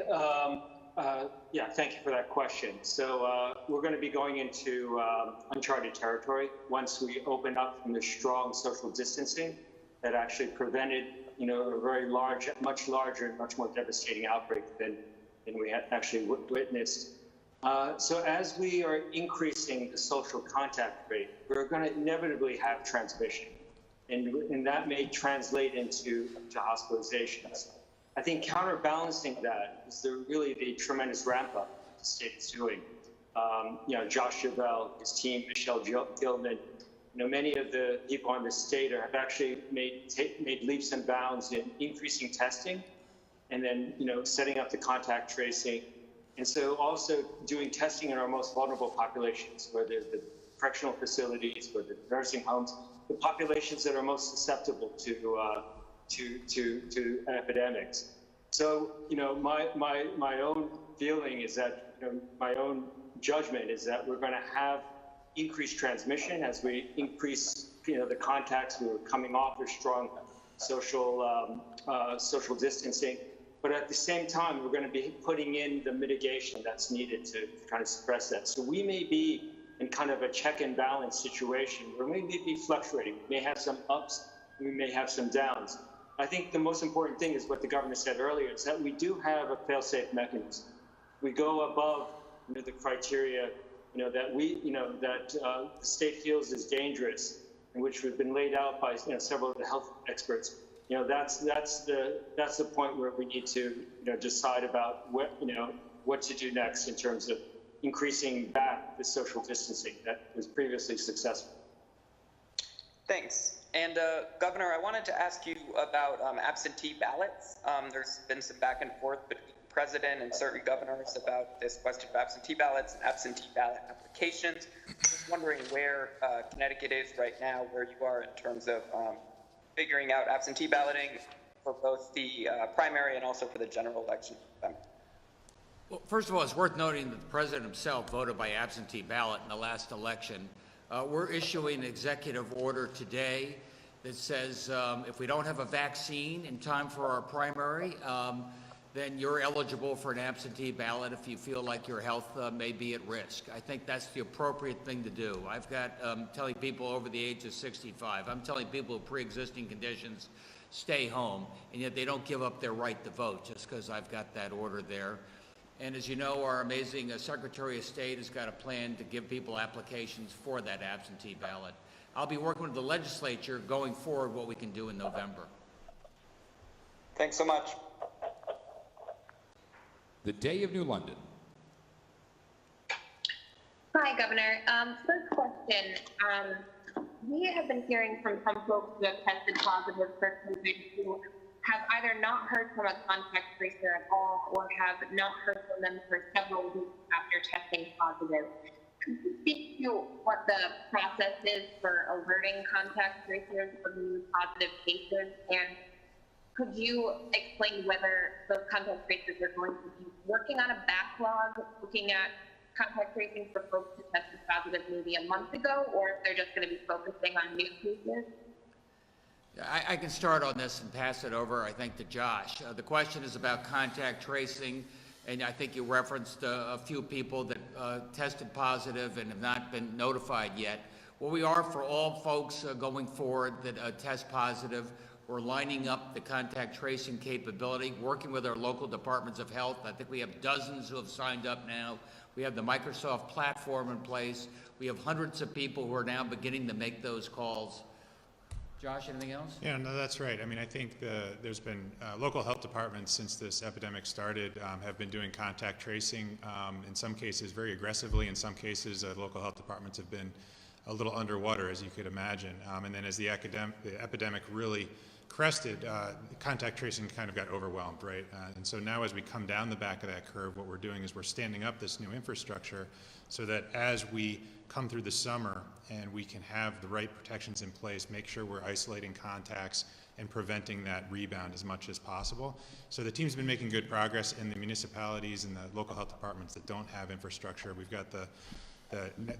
thank you for that question. So we're going to be going into uncharted territory once we open up from the strong social distancing that actually prevented, a very large, much larger and much more devastating outbreak than we had actually witnessed. So as we are increasing the social contact rate, we're going to inevitably have transmission. and that may translate into hospitalizations. I think counterbalancing that is really the tremendous ramp up the state is doing. Josh Chavelle, his team, Michelle Gilman, many of the people on the state have actually made leaps and bounds in increasing testing, and then setting up the contact tracing, and so also doing testing in our most vulnerable populations, whether the correctional facilities, whether the nursing homes, the populations that are most susceptible to epidemics. So my own feeling is that my own judgment is that we're going to have increased transmission as we increase the contacts. We were coming off of strong social distancing, but at the same time we're going to be putting in the mitigation that's needed to kind of suppress that. So we may be in kind of a check and balance situation where we may be fluctuating. We may have some ups, we may have some downs. I think the most important thing is what the governor said earlier, is that we do have a fail-safe mechanism. We go above the criteria that the state feels is dangerous, and which have been laid out by several of the health experts. That's the point where we need to decide about what to do next in terms of increasing back the social distancing that was previously successful. Thanks. And Governor, I wanted to ask you about absentee ballots. There's been some back and forth between the president and certain governors about this question of absentee ballots and absentee ballot applications. Just wondering where Connecticut is right now, where you are in terms of figuring out absentee balloting for both the primary and also for the general election. Well, first of all, it's worth noting that the president himself voted by absentee ballot in the last election. We're issuing an executive order today that says if we don't have a vaccine in time for our primary, then you're eligible for an absentee ballot if you feel like your health may be at risk. I think that's the appropriate thing to do. I've got telling people over the age of 65, I'm telling people with pre-existing conditions, stay home, and yet they don't give up their right to vote just because I've got that order there. And as you know, our amazing Secretary of State has got a plan to give people applications for that absentee ballot. I'll be working with the legislature going forward what we can do in November. Thanks so much. The Day of New London. Hi, Governor. First question. We have been hearing from some folks who have tested positive for COVID who have either not heard from a contact tracer at all or have not heard from them for several weeks after testing positive. Could you speak to what the process is for alerting contact tracers of new positive cases? And could you explain whether those contact tracers are going to be working on a backlog, looking at contact tracing for folks who tested positive maybe a month ago, or if they're just going to be focusing on new cases? I can start on this and pass it over, I think, to Josh. The question is about contact tracing, and I think you referenced a few people that tested positive and have not been notified yet. Well, we are for all folks going forward that test positive. We're lining up the contact tracing capability, working with our local departments of health. I think we have dozens who have signed up now. We have the Microsoft platform in place. We have hundreds of people who are now beginning to make those calls. Josh, anything else? Yeah, no, that's right. I mean, I think there's been local health departments since this epidemic started have been doing contact tracing, in some cases very aggressively. In some cases, local health departments have been a little underwater, as you could imagine. And then as the epidemic really crested, contact tracing kind of got overwhelmed, right? And so now as we come down the back of that curve, what we're doing is we're standing up this new infrastructure so that as we come through the summer and we can have the right protections in place, make sure we're isolating contacts and preventing that rebound as much as possible. So the team's been making good progress in the municipalities and the local health departments that don't have infrastructure. We've got the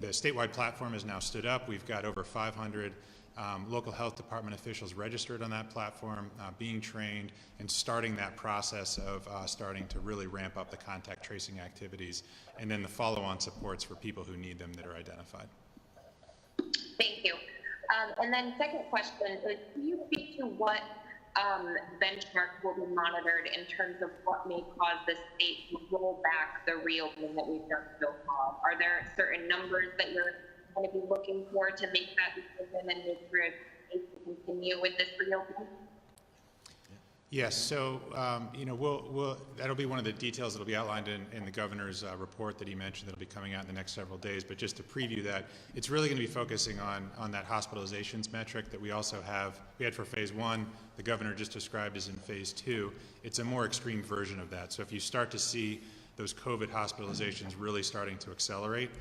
statewide platform is now stood up. We've got over 500 local health department officials registered on that platform, being trained, and starting that process of starting to really ramp up the contact tracing activities, and then the follow-on supports for people who need them that are identified. Thank you. And then second question is, can you speak to what benchmarks will be monitored in terms of what may cause the state to roll back the reopening that we've done so far? Are there certain numbers that you're going to be looking for to make that decision and make sure it's to continue with this reopening? Yes, so that'll be one of the details that'll be outlined in the governor's report that he mentioned that'll be coming out in the next several days. But just to preview that, it's really going to be focusing on that hospitalizations metric that we had for phase 1. The governor just described as in phase 2. It's a more extreme version of that. So if you start to see those COVID hospitalizations really starting to accelerate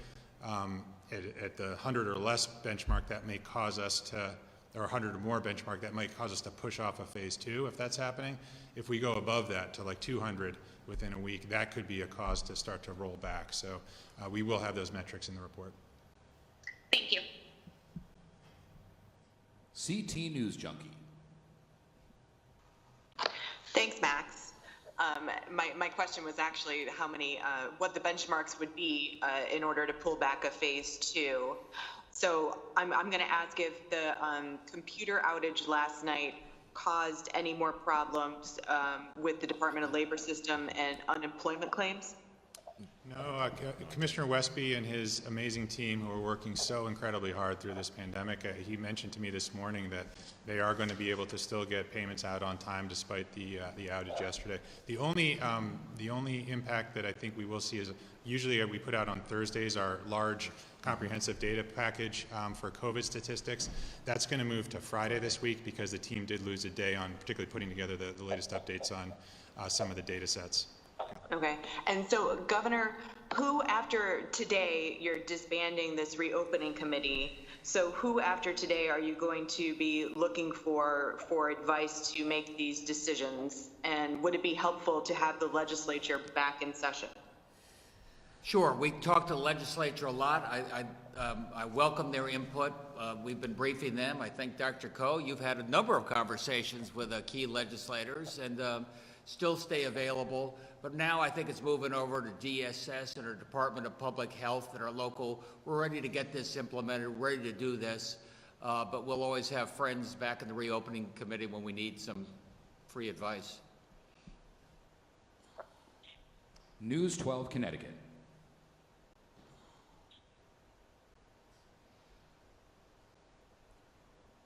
at the 100 or less benchmark, that may cause us to, or 100 or more benchmark, that might cause us to push off a phase 2 if that's happening. If we go above that to like 200 within a week, that could be a cause to start to roll back. So we will have those metrics in the report. Thank you. CT News Junkie. Thanks, Max. My question was actually how many, what the benchmarks would be in order to pull back a phase 2. So I'm going to ask if the computer outage last night caused any more problems with the Department of Labor system and unemployment claims? No, Commissioner Westby and his amazing team who are working so incredibly hard through this pandemic, he mentioned to me this morning that they are going to be able to still get payments out on time despite the outage yesterday. The only impact that I think we will see is usually we put out on Thursdays our large comprehensive data package for COVID statistics. That's going to move to Friday this week because the team did lose a day on particularly putting together the latest updates on some of the data sets. Okay. And so, Governor, who after today, you're disbanding this reopening committee, so who after today are you going to be looking for advice to make these decisions? And would it be helpful to have the legislature back in session? Sure. We talked to the legislature a lot. I welcome their input. We've been briefing them. I think, Dr. Coe, you've had a number of conversations with key legislators and still stay available. But now I think it's moving over to DSS and our Department of Public Health and our local. We're ready to get this implemented, ready to do this. But we'll always have friends back in the reopening committee when we need some free advice. News 12 Connecticut.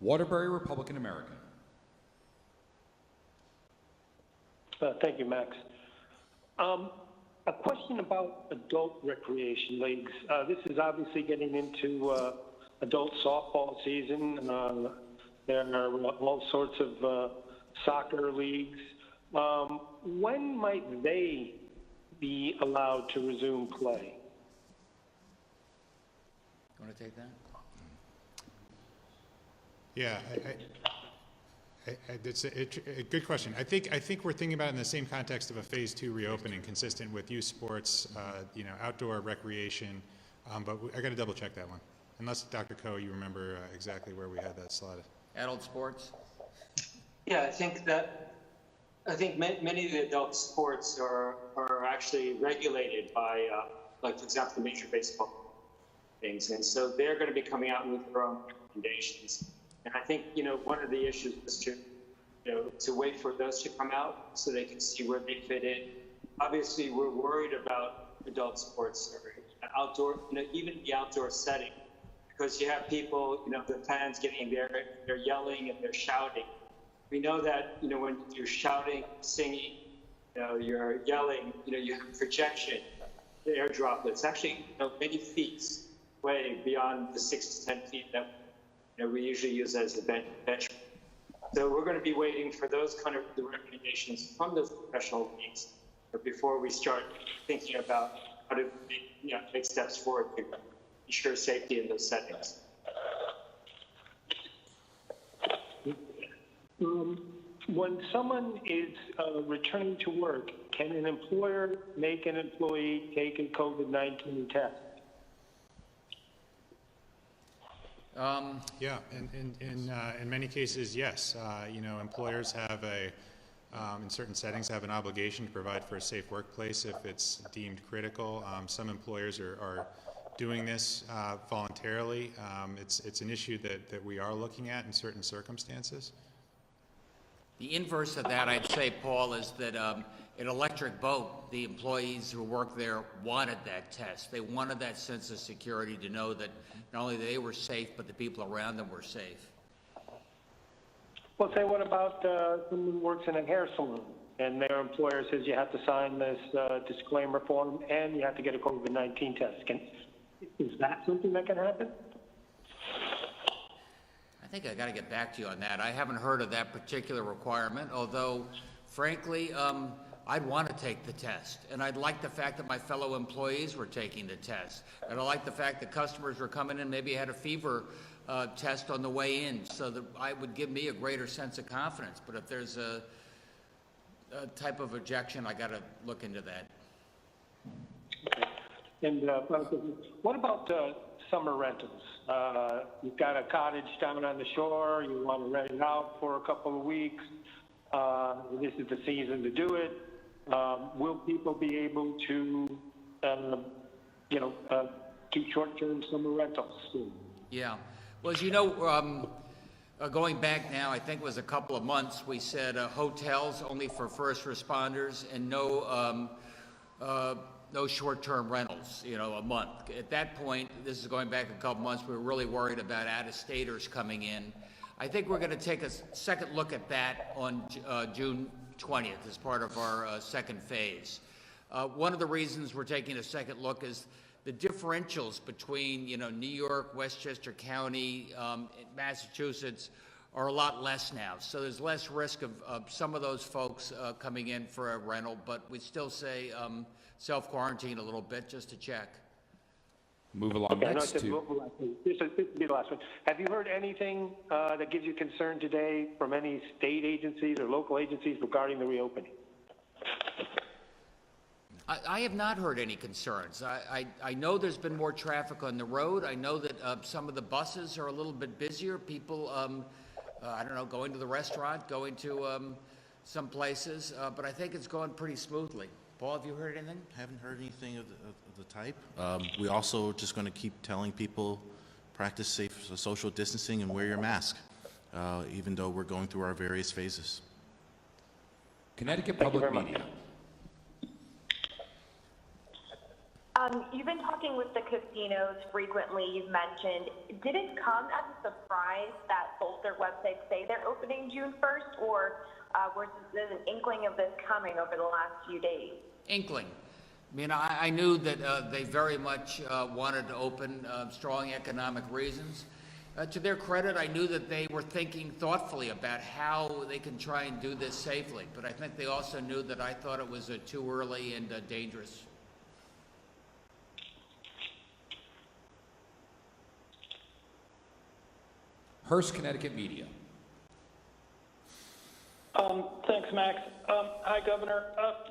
Waterbury Republican American. Thank you, Max. A question about adult recreation leagues. This is obviously getting into adult softball season. There are all sorts of soccer leagues. When might they be allowed to resume play? You want to take that? Yeah, it's a good question. I think we're thinking about it in the same context of a phase 2 reopening, consistent with youth sports, outdoor recreation. But I got to double check that one. Unless Dr. Coe, you remember exactly where we had that slotted. Adult sports. Yeah, I think many of the adult sports are actually regulated by, like for example, the Major Baseball things, and so they're going to be coming out with their own recommendations. And I think, one of the issues is to wait for those to come out so they can see where they fit in. Obviously, we're worried about adult sports or outdoor, even the outdoor setting, because you have people, the fans getting there, they're yelling and they're shouting. We know that, when you're shouting, singing, you're yelling, you have projection, the air droplets, actually, many feet way beyond the 6 to 10 feet that we usually use as the bench. So we're going to be waiting for those kind of the recommendations from those professional leagues before we start thinking about how to take steps forward to ensure safety in those settings. When someone is returning to work, can an employer make an employee take a COVID-19 test? Yeah, in many cases, yes. Employers have in certain settings, have an obligation to provide for a safe workplace if it's deemed critical. Some employers are doing this voluntarily. It's an issue that we are looking at in certain circumstances. The inverse of that, I'd say, Paul, is that in Electric Boat, the employees who work there wanted that test. They wanted that sense of security to know that not only they were safe, but the people around them were safe. Well, say, what about someone who works in a hair salon and their employer says you have to sign this disclaimer form and you have to get a COVID-19 test? Is that something that can happen? I think I got to get back to you on that. I haven't heard of that particular requirement, although, frankly, I'd want to take the test. And I'd like the fact that my fellow employees were taking the test. And I like the fact that customers were coming in, maybe had a fever test on the way in, so that I would give me a greater sense of confidence. But if there's a type of objection, I got to look into that. Okay. And what about summer rentals? You've got a cottage down on the shore, you want to rent it out for a couple of weeks. This is the season to do it. Will people be able to, do short-term summer rentals soon? Yeah. Well, as you know, going back now, I think it was a couple of months, we said hotels only for first responders and no short-term rentals, a month. At that point, this is going back a couple months, we were really worried about out-of-staters coming in. I think we're going to take a second look at that on June 20th as part of our second phase. One of the reasons we're taking a second look is the differentials between, New York, Westchester County, Massachusetts are a lot less now. So there's less risk of some of those folks coming in for a rental, but we still say self-quarantine a little bit just to check. Move along Okay, next to... This will be the last one. Have you heard anything that gives you concern today from any state agencies or local agencies regarding the reopening? I have not heard any concerns. I know there's been more traffic on the road. I know that some of the buses are a little bit busier. People, I don't know, going to the restaurant, going to some places, but I think it's going pretty smoothly. Paul, have you heard anything? Haven't heard anything of the type. We also just going to keep telling people practice safe social distancing and wear your mask, even though we're going through our various phases. Connecticut Public Media. You've been talking with the casinos frequently, you've mentioned. Did it come as a surprise that both their websites say they're opening June 1st, or was there an inkling of this coming over the last few days? Inkling. I mean, I knew that they very much wanted to open, strong economic reasons. To their credit, I knew that they were thinking thoughtfully about how they can try and do this safely, but I think they also knew that I thought it was too early and dangerous. Hearst, Connecticut Media. Thanks, Max. Hi, Governor.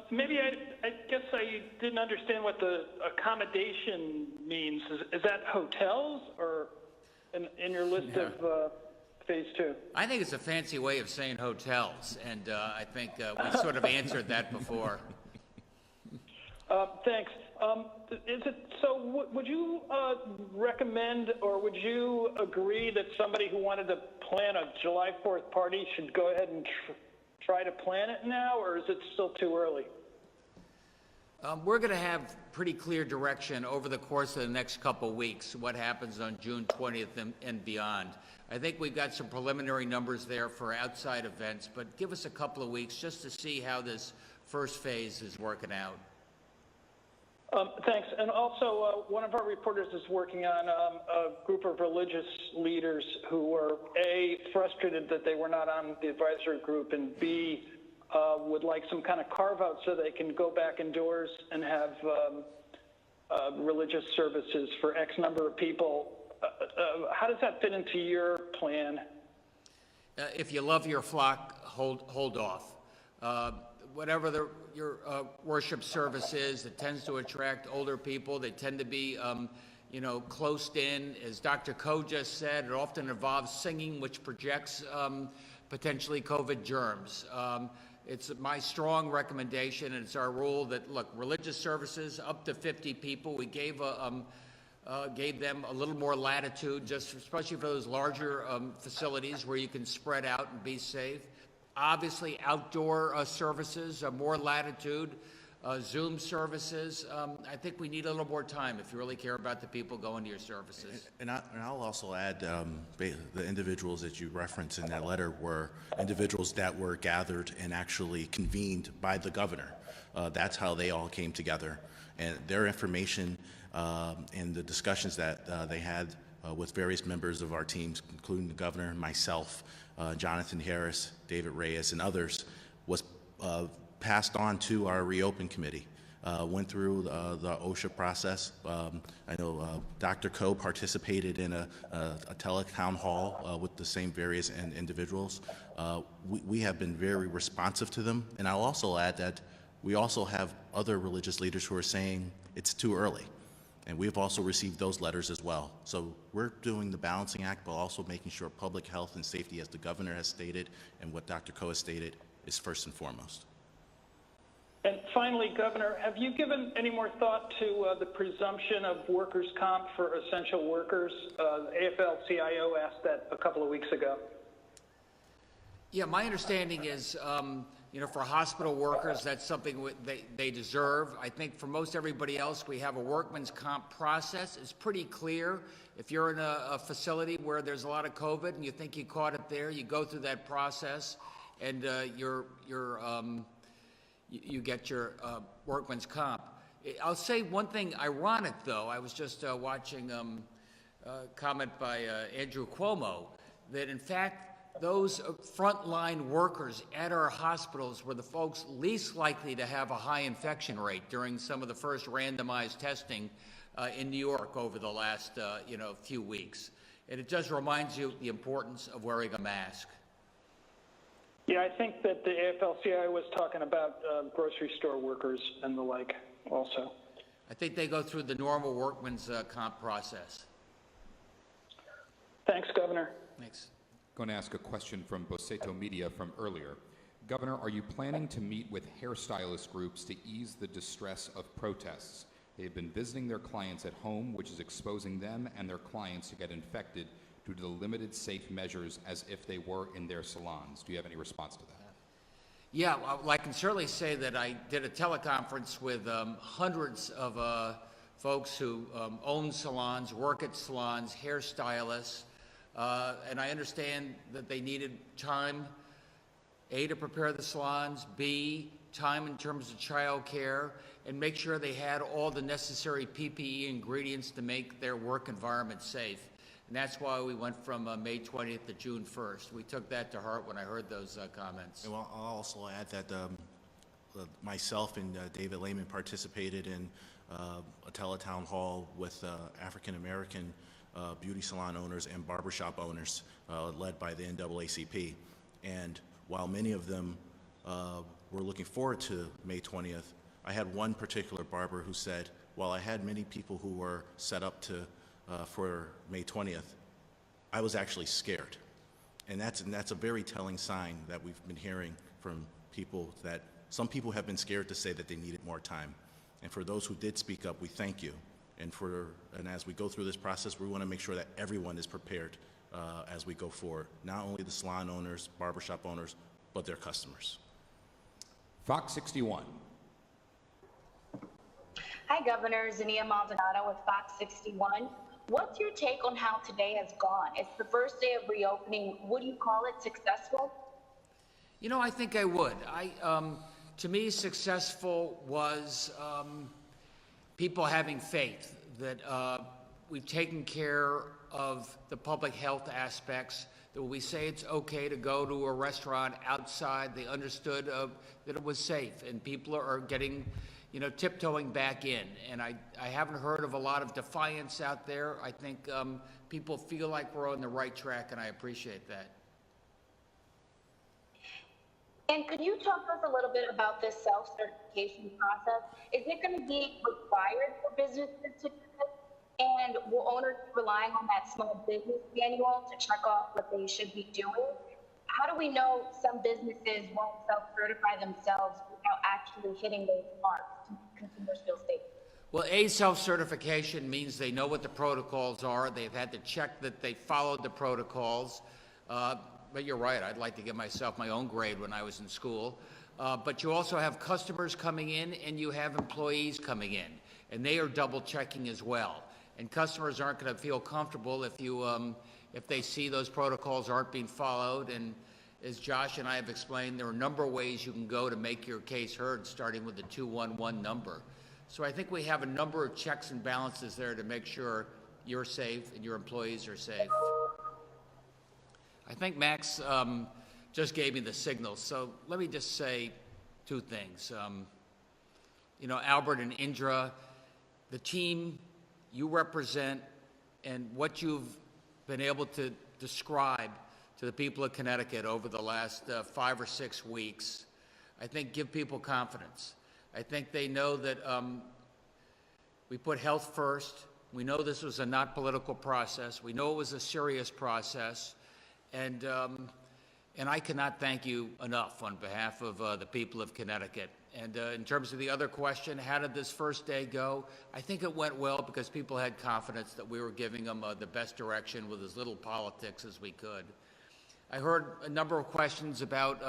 Maybe I guess I didn't understand what the accommodation means. Is that hotels or in your list of phase two? I think it's a fancy way of saying hotels, and I think we sort of answered that before. Thanks. Is it so? Would you recommend, or would you agree that somebody who wanted to plan a July 4th party should go ahead and try to plan it now, or is it still too early? We're going to have pretty clear direction over the course of the next couple of weeks, what happens on June 20th and beyond. I think we've got some preliminary numbers there for outside events, but give us a couple of weeks just to see how this first phase is working out. Thanks. And also, one of our reporters is working on a group of religious leaders who were, A, frustrated that they were not on the advisory group, and B, would like some kind of carve-out so they can go back indoors and have religious services for X number of people. How does that fit into your plan? If you love your flock, hold off. Whatever your worship service is, it tends to attract older people. They tend to be, closed in. As Dr. Koh just said, it often involves singing, which projects potentially COVID germs. It's my strong recommendation, and it's our rule that, look, religious services up to 50 people, we gave them a little more latitude, just especially for those larger facilities where you can spread out and be safe. Obviously, outdoor services, more latitude. Zoom services. I think we need a little more time if you really care about the people going to your services. And I'll also add the individuals that you referenced in that letter were individuals that were gathered and actually convened by the governor. That's how they all came together. And their information and the discussions that they had with various members of our teams, including the governor, myself, Jonathan Harris, David Reyes, and others, was passed on to our reopen committee. Went through the OSHA process. I know Dr. Coe participated in a teletown hall with the same various individuals. We have been very responsive to them, and I'll also add that we also have other religious leaders who are saying it's too early. And we've also received those letters as well. So we're doing the balancing act, but also making sure public health and safety, as the governor has stated, and what Dr. Coe has stated, is first and foremost. And finally, Governor, have you given any more thought to the presumption of workers' comp for essential workers? The AFL-CIO asked that a couple of weeks ago. Yeah, my understanding is, for hospital workers, that's something they deserve. I think for most everybody else, we have a workman's comp process. It's pretty clear. If you're in a facility where there's a lot of COVID and you think you caught it there, you go through that process, and you get your workman's comp. I'll say one thing ironic, though. I was just watching a comment by Andrew Cuomo that, in fact, those frontline workers at our hospitals were the folks least likely to have a high infection rate during some of the first randomized testing in New York over the last few weeks. And it just reminds you the importance of wearing a mask. Yeah, I think that the AFL-CIO was talking about grocery store workers and the like also. I think they go through the normal workman's comp process. Thanks, Governor. Thanks. Going to ask a question from Boceto Media from earlier. Governor, are you planning to meet with hairstylist groups to ease the distress of protests? They have been visiting their clients at home, which is exposing them and their clients to get infected due to the limited safe measures as if they were in their salons. Do you have any response to that? Yeah, well, I can certainly say that I did a teleconference with hundreds of folks who own salons, work at salons, hairstylists, and I understand that they needed time, A, to prepare the salons, B, time in terms of child care, and make sure they had all the necessary PPE ingredients to make their work environment safe. And that's why we went from May 20th to June 1st. We took that to heart when I heard those comments. And I'll also add that myself and David Lamont participated in a teletown hall with African-American beauty salon owners and barbershop owners led by the NAACP. And while many of them were looking forward to May 20th, I had one particular barber who said, while I had many people who were set up to for May 20th, I was actually scared. And that's a very telling sign that we've been hearing from people, that some people have been scared to say that they needed more time. And for those who did speak up, we thank you. And as we go through this process, we want to make sure that everyone is prepared as we go forward. Not only the salon owners, barbershop owners, but their customers. Fox 61. Hi, Governor. Zinnia Maldonado with Fox 61. What's your take on how today has gone? It's the first day of reopening. Would you call it successful? I think I would. To me, successful was people having faith that we've taken care of the public health aspects, that when we say it's okay to go to a restaurant outside, they understood that it was safe, and people are getting tiptoeing back in. And I haven't heard of a lot of defiance out there. I think people feel like we're on the right track, and I appreciate that. And could you talk to us a little bit about this self-certification process? Is it going to be required for businesses to do this? And will owners be relying on that small business manual to check off what they should be doing? How do we know some businesses won't self-certify themselves without actually hitting those marks to make consumers feel safe? Well, self-certification means they know what the protocols are. They've had to check that they followed the protocols. But you're right, I'd like to give myself my own grade when I was in school. But you also have customers coming in and you have employees coming in, and they are double checking as well. And customers aren't going to feel comfortable if they see those protocols aren't being followed. And as Josh and I have explained, there are a number of ways you can go to make your case heard, starting with the 211 number. So I think we have a number of checks and balances there to make sure you're safe and your employees are safe. I think Max just gave me the signal, so let me just say two things. You know, Albert and Indra, the team you represent and what you've been able to describe to the people of Connecticut over the last 5 or 6 weeks, I think give people confidence. I think they know that we put health first. We know this was a not political process. We know it was a serious process. And I cannot thank you enough on behalf of the people of Connecticut. And in terms of the other question, how did this first day go? I think it went well because people had confidence that we were giving them the best direction with as little politics as we could. I heard a number of questions about,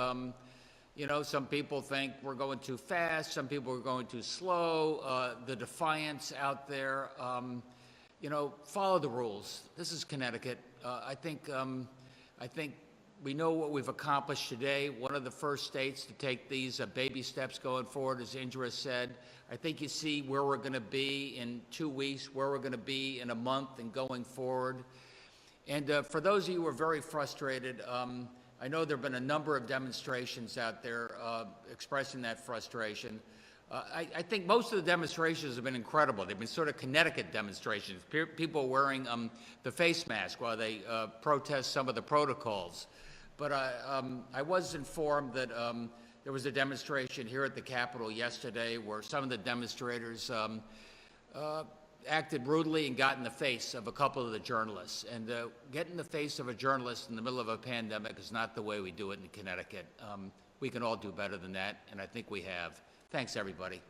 you know, some people think we're going too fast, some people are going too slow, the defiance out there. You know, follow the rules. This is Connecticut. I think we know what we've accomplished today. One of the first states to take these baby steps going forward, as Indra said. I think you see where we're going to be in 2 weeks, where we're going to be in a month and going forward. And for those of you who are very frustrated, I know there have been a number of demonstrations out there expressing that frustration. I think most of the demonstrations have been incredible. They've been sort of Connecticut demonstrations. People wearing the face mask while they protest some of the protocols. But I was informed that there was a demonstration here at the Capitol yesterday where some of the demonstrators acted rudely and got in the face of a couple of the journalists. And get in the face of a journalist in the middle of a pandemic is not the way we do it in Connecticut. We can all do better than that, and I think we have. Thanks, everybody.